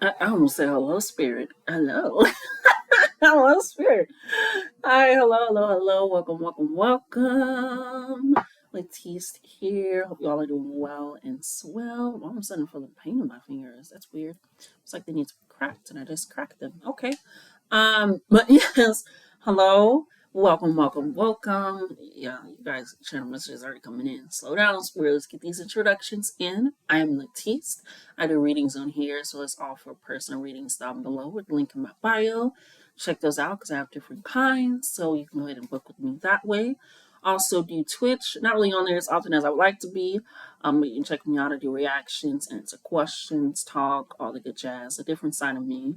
I almost said hello, spirit. Hello. Hello, spirit. Hi, hello. Welcome, welcome. Letiste here. Hope y'all are doing well and swell. All of a sudden, I feel the pain in my fingers. That's weird. It's like they need to be cracked, and I just cracked them. Okay. But yes, hello. Welcome. Yeah, you guys, channel messages already coming in. Slow down, spirit. Let's get these introductions in. I am Letiste. I do readings on here, so it's all for personal readings down below with the link in my bio. Check those out because I have different kinds, so you can go ahead and book with me that way. Also do Twitch, not really on there as often as I would like to be. But you can check me out. I do reactions, answer questions, talk, all the good jazz, a different side of me,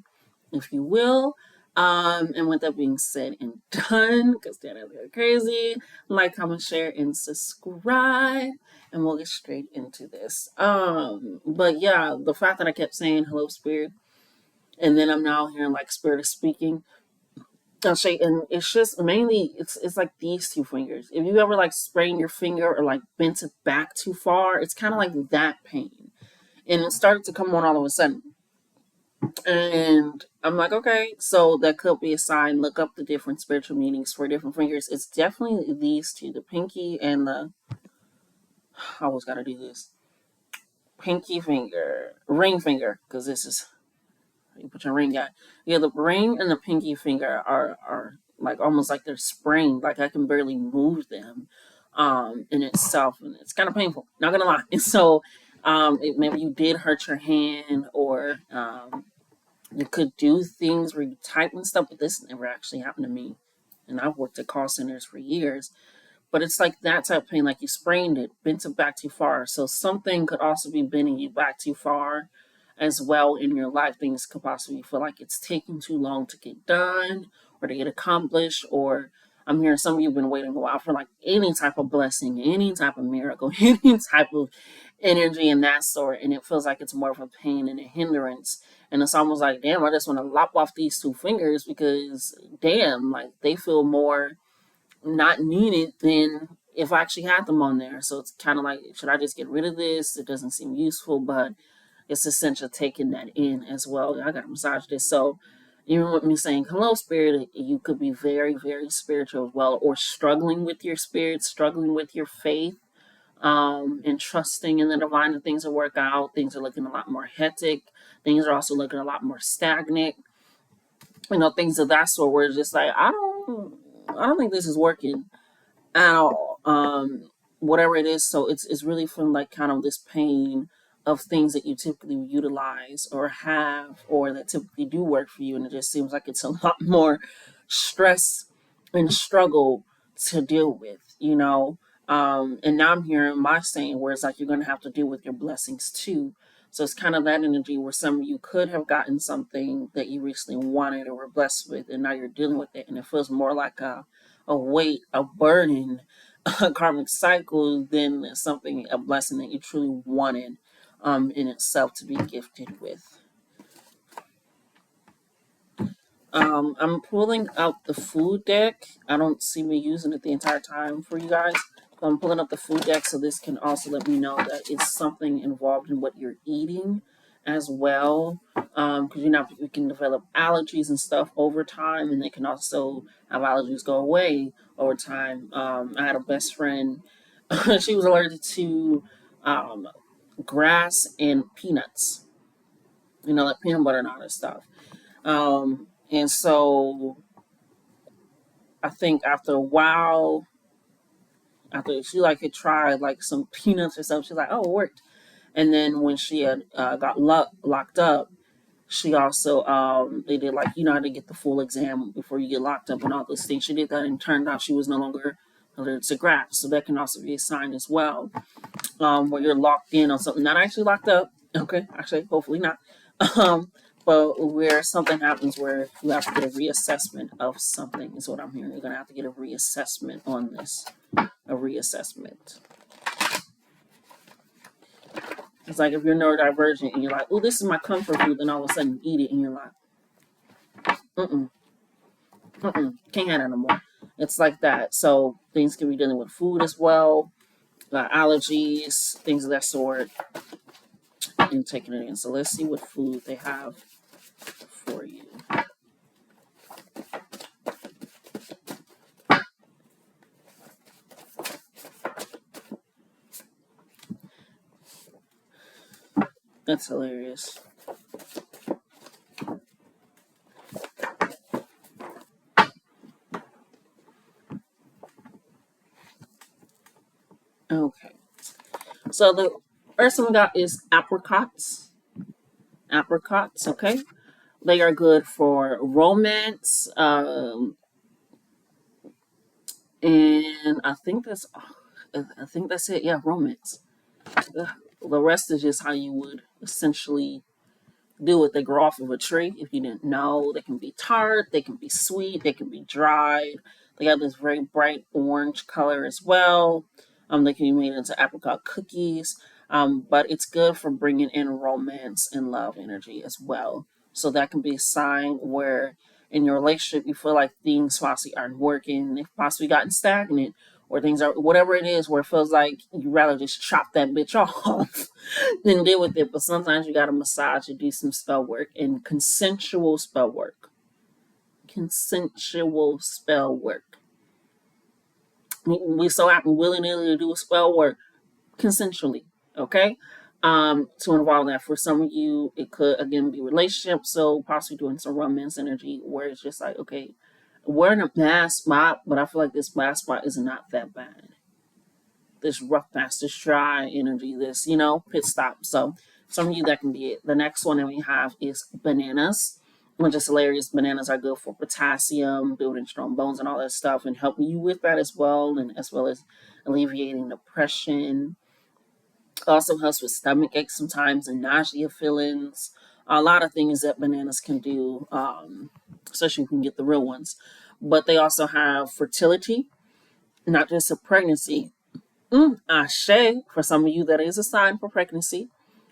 if you will. And with that being said and done, because that is really crazy, like, comment, share, and subscribe, and we'll get straight into this. But yeah, the fact that I kept saying hello, spirit, and then I'm now hearing like spirit is speaking. I'll say, and it's just mainly it's like these two fingers. If you ever like sprain your finger or like bent it back too far, it's kind of like that pain, and it started to come on all of a sudden. And I'm like, okay, so that could be a sign. Look up the different spiritual meanings for different fingers. It's definitely these two, the pinky and the. I always got to do this. Pinky finger, ring finger, because this is you put your ring at. Yeah, the ring and the pinky finger are like almost like they're sprained. Like I can barely move them, in itself, and it's kind of painful. Not gonna lie. And so, maybe you did hurt your hand, or you could do things where you type and stuff, but this never actually happened to me. And I've worked at call centers for years. But it's like that type of pain, like you sprained it, bent it back too far. So something could also be bending you back too far as well in your life. Things could possibly feel like it's taking too long to get done or to get accomplished. Or I'm hearing some of you have been waiting a while for like any type of blessing, any type of miracle, any type of energy in that sort. And it feels like it's more of a pain and a hindrance. And it's almost like, damn, I just want to lop off these two fingers because, damn, like they feel more not needed than if I actually had them on there. So it's kind of like, should I just get rid of this? It doesn't seem useful, but it's essential taking that in as well. I got to massage this. So even with me saying hello, spirit, you could be very, very spiritual as well, or struggling with your spirit, struggling with your faith, and trusting in the divine that things will work out. Things are looking a lot more hectic. Things are also looking a lot more stagnant. Things of that sort where it's just like, I don't think this is working at all. Whatever it is, so it's really from like kind of this pain of things that you typically utilize or have or that typically do work for you, and it just seems like it's a lot more stress and struggle to deal with. And now I'm hearing my saying where it's like you're gonna have to deal with your blessings too. So it's kind of that energy where some of you could have gotten something that you recently wanted or were blessed with, and now you're dealing with it, and it feels more like a weight, a burden, a karmic cycle than something, a blessing that you truly wanted, in itself to be gifted with. I'm pulling out the food deck. I don't see me using it the entire time for you guys. So I'm pulling up the food deck so this can also let me know that it's something involved in what you're eating as well. Because we can develop allergies and stuff over time, and they can also have allergies go away over time. I had a best friend, she was allergic to um, grass and peanuts, like peanut butter and all that stuff. And so I think after a while, after she like had tried like some peanuts or something, she's like, "Oh, it worked." And then when she had got locked up, she also they did like how to get the full exam before you get locked up and all those things. She did that, and turned out she was no longer allergic to grass. So that can also be a sign as well, where you're locked in on something, not actually locked up. Okay, actually, hopefully not. Um, but where something happens where you have to get a reassessment of something is what I'm hearing. You're gonna have to get a reassessment on this. A reassessment. It's like if you're neurodivergent and you're like, "Oh, this is my comfort food," then all of a sudden you eat it and you're like, "Mm-mm, can't have that no more." It's like that. So things can be dealing with food as well, allergies, things of that sort. and taking it in. So let's see what food they have for you. That's hilarious. Okay. So the first one we got is apricots. Apricots, okay? They are good for romance. And I think that's it. Yeah, romance. The rest is just how you would essentially do it. They grow off of a tree. If you didn't know, they can be tart, they can be sweet, they can be dried. They have this very bright orange color as well. They can be made into apricot cookies. But it's good for bringing in romance and love energy as well. So that can be a sign where in your relationship you feel like things possibly aren't working, they've possibly gotten stagnant, or things are whatever it is where it feels like you rather just chop that bitch off than deal with it. But sometimes you gotta massage and do some spell work and consensual spell work. Consensual spell work. We so happen willy nilly to do spell work consensually. Okay. To involve that for some of you, it could again be relationship. So possibly doing some romance energy where it's just like, okay, we're in a bad spot, but I feel like this bad spot is not that bad. This rough patch, this dry energy, this, pit stop. So some of you, that can be it. The next one that we have is bananas, which is hilarious. Bananas are good for potassium, building strong bones and all that stuff, and helping you with that as well, and as well as alleviating depression. Also helps with stomach aches sometimes and nausea feelings. A lot of things that bananas can do, especially if you can get the real ones. But they also have fertility, not just a pregnancy. Ashe, for some of you, that is a sign for pregnancy,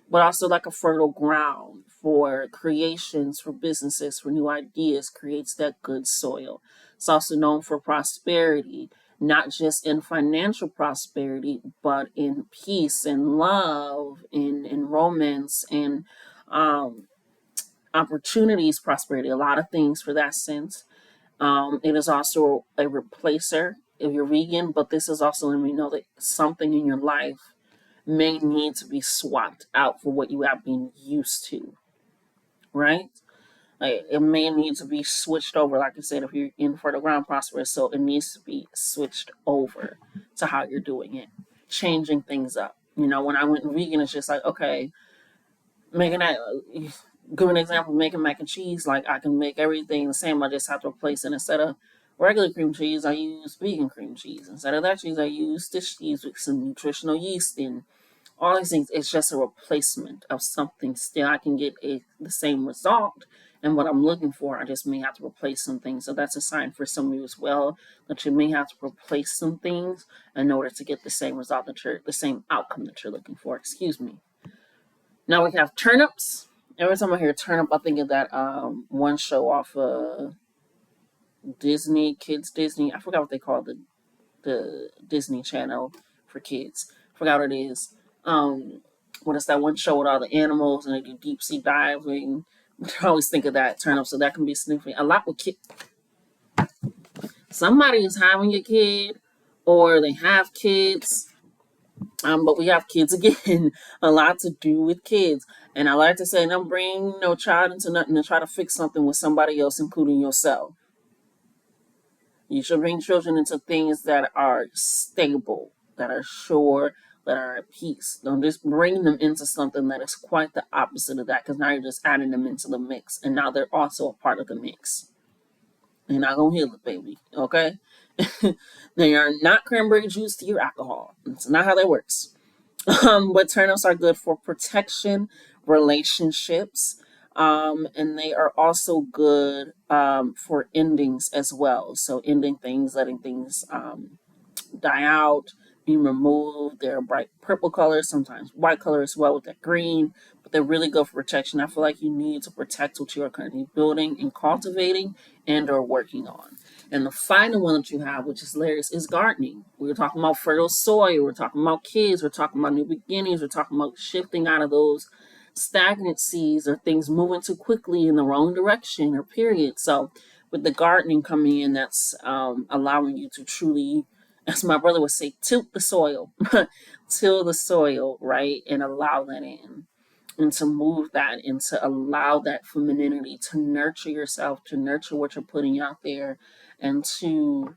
but also like a fertile ground for creations, for businesses, for new ideas, creates that good soil. It's also known for prosperity, not just in financial prosperity, but in peace and love, in romance and um, opportunities, prosperity, a lot of things for that sense. It is also a replacer if you're vegan, but this is also letting me know that something in your life may need to be swapped out for what you have been used to, right? Like it may need to be switched over. Like I said, if you're in fertile ground prosperous, so it needs to be switched over to how you're doing it, changing things up. When I went vegan, it's just like, okay, making that give an example, making mac and cheese, like I can make everything the same. I just have to replace it. Instead of regular cream cheese, I use vegan cream cheese. Instead of that cheese, I use this cheese with some nutritional yeast and all these things. It's just a replacement of something. Still, I can get the same result and what I'm looking for. I just may have to replace some things. So that's a sign for some of you as well, that you may have to replace some things in order to get the same result the same outcome that you're looking for. Excuse me. Now we have turnips. Every time I hear turnip, I think of that one show off Disney, Kids Disney. I forgot what they call the Disney Channel for kids. Forgot what it is. What is that one show with all the animals and they do deep sea diving? I always think of that turnip, so that can be sniffing. A lot with kids. Somebody is having a kid, or they have kids. But we have kids again, a lot to do with kids. And I like to say, don't bring no child into nothing to try to fix something with somebody else, including yourself. You should bring children into things that are stable, that are sure, that are at peace. Don't just bring them into something that is quite the opposite of that, because now you're just adding them into the mix. And now they're also a part of the mix. You're not going to heal it, baby. Okay? They are not cranberry juice to your alcohol. That's not how that works. But turnips are good for protection, relationships, and they are also good for endings as well. So ending things, letting things die out, be removed. They're bright purple color, sometimes white color as well with that green, but they're really good for protection. I feel like you need to protect what you are currently building and cultivating and or working on. And the final one that you have, which is hilarious, is gardening. We were talking about fertile soil, we're talking about kids, we're talking about new beginnings, we're talking about shifting out of those stagnancies or things moving too quickly in the wrong direction or period. So with the gardening coming in, that's allowing you to truly, as my brother would say, tilt the soil, till the soil, right, and allow that in, and to move that and to allow that femininity to nurture yourself, to nurture what you're putting out there, and to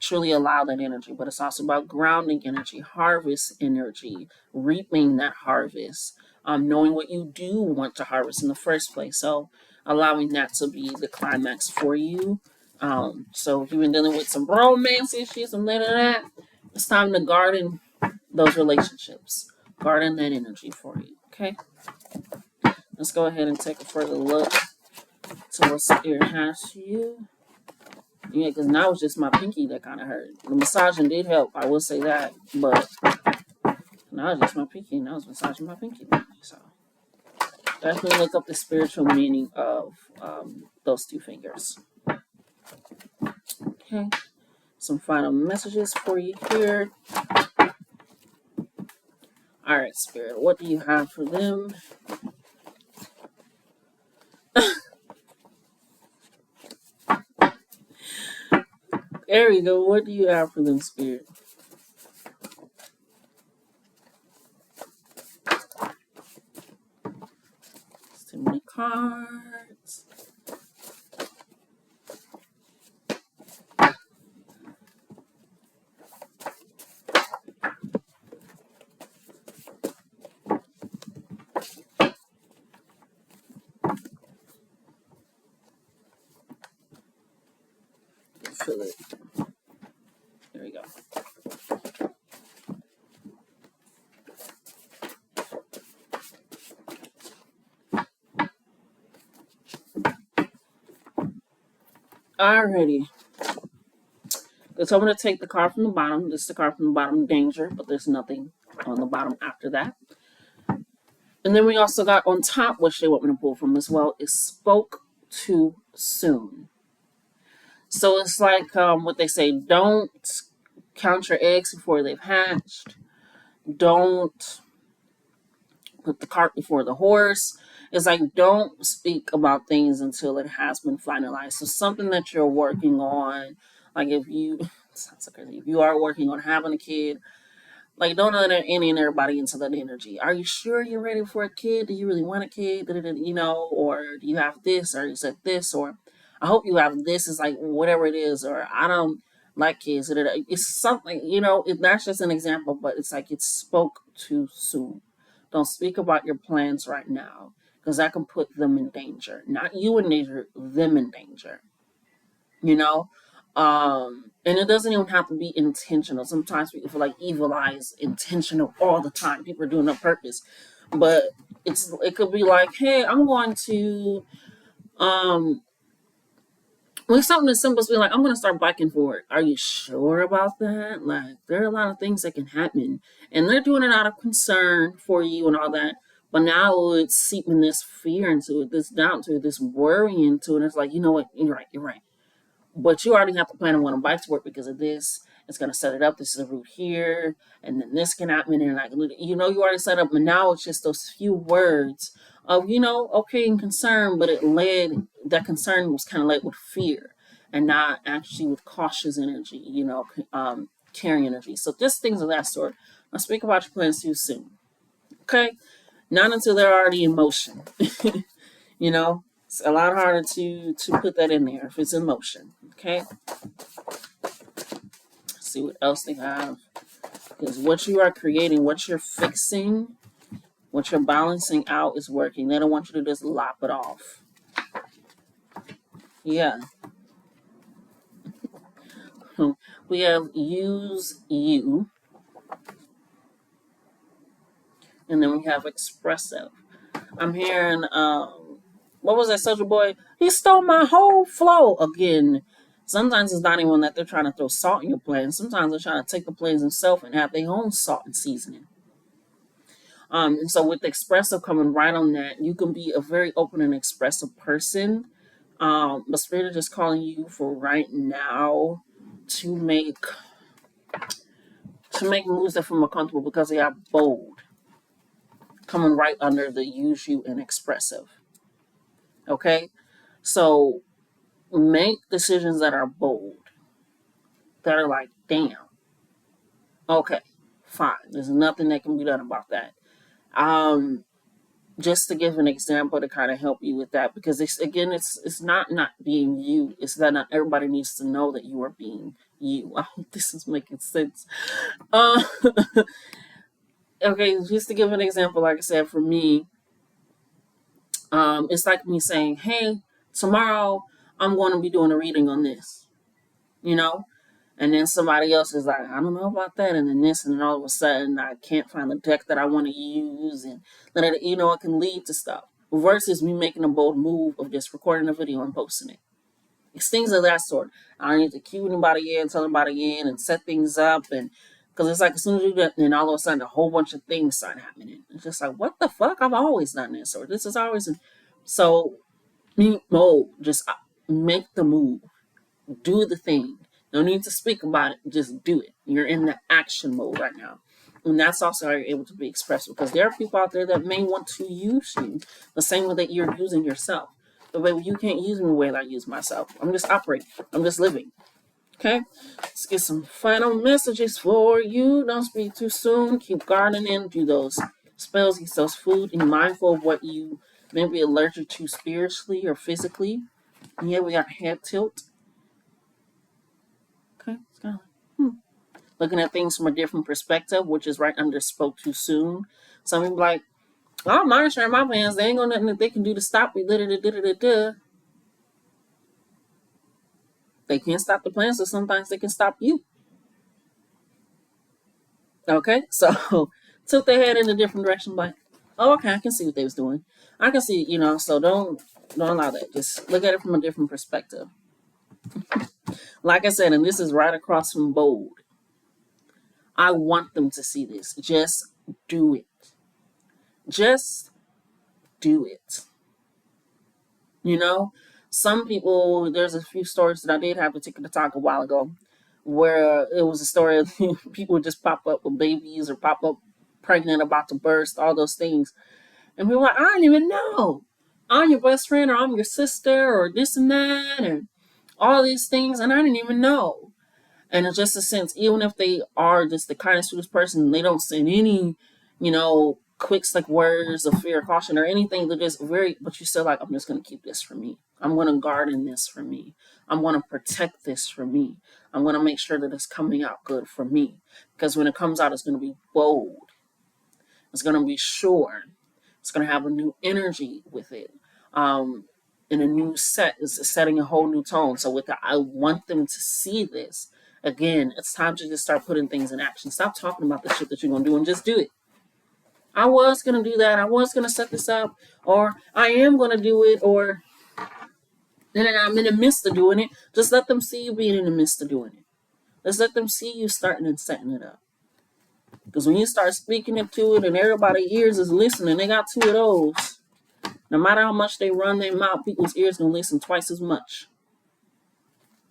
truly allow that energy. But it's also about grounding energy, harvest energy, reaping that harvest, knowing what you do want to harvest in the first place. So allowing that to be the climax for you. So if you've been dealing with some romance issues, some of that, it's time to garden those relationships, garden that energy for you. Okay, let's go ahead and take a further look to what Spirit has for you. Yeah, because now it's just my pinky that kind of hurt. The massaging did help, I will say that, but now it's just my pinky, and I was massaging my pinky. So definitely look up the spiritual meaning of those two fingers. Okay, some final messages for you here. All right, Spirit, what do you have for them? There you go. What do you have for them, Spirit? It's too many cards. Feel it. There we go. Alrighty. So I'm going to take the card from the bottom. This is the card from the bottom, danger, but there's nothing on the bottom after that. And then we also got on top, which they want me to pull from as well, is spoke too soon. So it's like what they say, don't count your eggs before they've hatched. Don't put the cart before the horse. It's like, don't speak about things until it has been finalized. So something that you're working on, like if you, sounds so crazy, if you are working on having a kid, like, don't let any and everybody into that energy. Are you sure you're ready for a kid? Do you really want a kid? You know, or do you have this? Or you said this? Or I hope you have this. Is like whatever it is. Or I don't like kids. It's something, you know, that's just an example, but it's like it spoke too soon. Don't speak about your plans right now because that can put them in danger. Not you in danger, them in danger. You know? And it doesn't even have to be intentional. Sometimes people feel like evil eye is intentional all the time. People are doing it on purpose. But it could be like, hey, I'm going to with something as simple as being like, I'm gonna start biking for it. Are you sure about that? Like there are a lot of things that can happen. And they're doing it out of concern for you and all that. But now it's seeping this fear into it, this doubt into it, this worry into it. And it's like, you know what, you're right. But you already have to plan on when a bike to work because of this. It's going to set it up. This is a route here, and then this can happen, and I can, you know, you already set up. But now it's just those few words of, you know, okay, and concern, but that concern was kind of led with fear, and not actually with cautious energy, you know, caring energy. So just things of that sort. I'll speak about your plans too soon. Okay, not until they're already in motion. You know, it's a lot harder to put that in there if it's in motion. Okay. Let's see what else they have. Because what you are creating, what you're fixing, what you're balancing out is working. They don't want you to just lop it off. Yeah. We have use you. And then we have expressive. I'm hearing what was that, Soldier Boy? He stole my whole flow again. Sometimes it's not even that they're trying to throw salt in your plans. Sometimes they're trying to take the plans themselves and have their own salt and seasoning. And so with the expressive coming right on that, you can be a very open and expressive person. But Spirit is just calling you for right now to make moves that feel more comfortable because they are bold. coming right under the use you and expressive. Okay? So make decisions that are bold, that are like, damn, okay, fine. There's nothing that can be done about that. Um, just to give an example to kind of help you with that, because it's not being you. It's that not everybody needs to know that you are being you. I hope this is making sense. Uh, okay, just to give an example, like I said, for me, it's like me saying, "Hey, tomorrow I'm going to be doing a reading on this," you know, and then somebody else is like, "I don't know about that," and then this, and then all of a sudden I can't find the deck that I want to use, and then it can lead to stuff. Versus me making a bold move of just recording a video and posting it. It's things of that sort. I don't need to cue anybody in, tell anybody in, and set things up, and because it's like as soon as you do that, then all of a sudden a whole bunch of things start happening. It's just like, what the fuck? I've always done this, or this is always. So, just make the move, do the thing. No need to speak about it, just do it. You're in the action mode right now. And that's also how you're able to be expressive, because there are people out there that may want to use you the same way that you're using yourself. But baby, you can't use me the way that I use myself. I'm just operating. I'm just living. Okay? Let's get some final messages for you. Don't speak too soon. Keep gardening. Do those spells, eat those food. Be mindful of what you may be allergic to spiritually or physically. And yeah, we got head tilt. Okay? It's kind of like, looking at things from a different perspective, which is right under spoke too soon. Some people like, I'm not sharing my plans. They ain't gonna nothing that they can do to stop me. They can't stop the plans, so sometimes they can stop you. Okay, so tilt their head in a different direction, like, oh, okay, I can see what they was doing. I can see, so don't allow that. Just look at it from a different perspective. Like I said, and this is right across from bold. I want them to see this. Just do it. Just do it. You know, some people, there's a few stories that I did have to take to talk a while ago where it was a story of people would just pop up with babies or pop up pregnant, about to burst, all those things. And people were like, I didn't even know. I'm your best friend, or I'm your sister, or this and that, and all these things, and I didn't even know. And it's just a sense, even if they are just the kindest, sweetest person, they don't send any, quick, slick words of fear, caution, or anything. They're just but you still like, I'm just going to keep this for me. I'm going to garden this for me. I'm going to protect this for me. I'm going to make sure that it's coming out good for me. Because when it comes out, it's going to be bold. It's going to be sure. It's going to have a new energy with it. And a new set is setting a whole new tone. So with that, I want them to see this. Again, it's time to just start putting things in action. Stop talking about the shit that you're going to do and just do it. I was going to do that. I was going to set this up. Or I am going to do it. Or then I'm in the midst of doing it. Just let them see you being in the midst of doing it. Let's let them see you starting and setting it up. Because when you start speaking into it and everybody's ears is listening, they got two of those. No matter how much they run their mouth, people's ears gonna listen twice as much.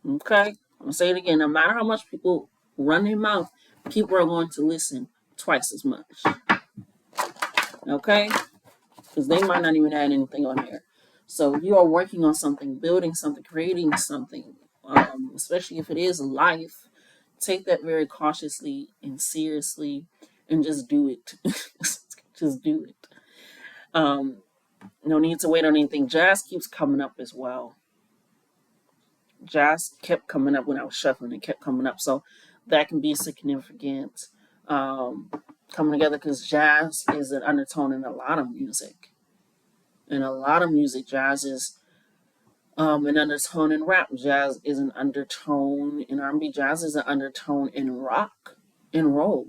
Okay? I'm gonna say it again. No matter how much people run their mouth, people are going to listen twice as much. Okay? Because they might not even add anything on there. So you are working on something, building something, creating something, especially if it is life. Take that very cautiously and seriously, and just do it. Just do it. No need to wait on anything. Jazz keeps coming up as well. Jazz kept coming up when I was shuffling. It kept coming up. So that can be significant coming together, because jazz is an undertone in a lot of music. In a lot of music, jazz is an undertone in rap. Jazz is an undertone in R&B. Jazz is an undertone in rock and roll.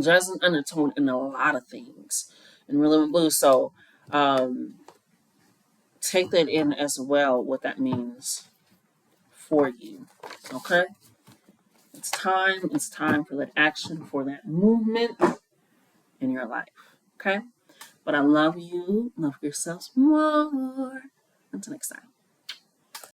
Jazz is an undertone in a lot of things. In rhythm and blues. So take that in as well, what that means for you. Okay? It's time for that action, for that movement in your life. Okay? But I love you. Love yourselves more. Until next time.